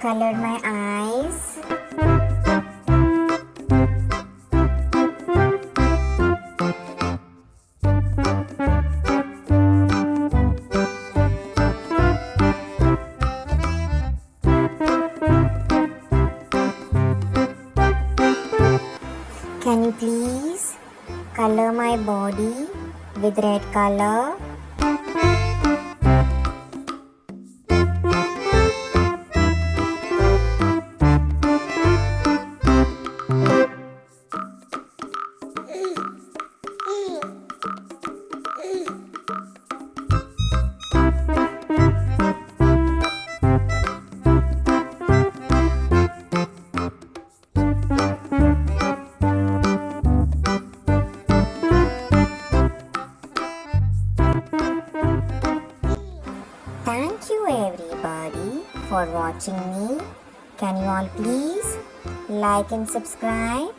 color my eyes. Can you please color my body with red color? Thank you everybody for watching me. Can you all please like and subscribe?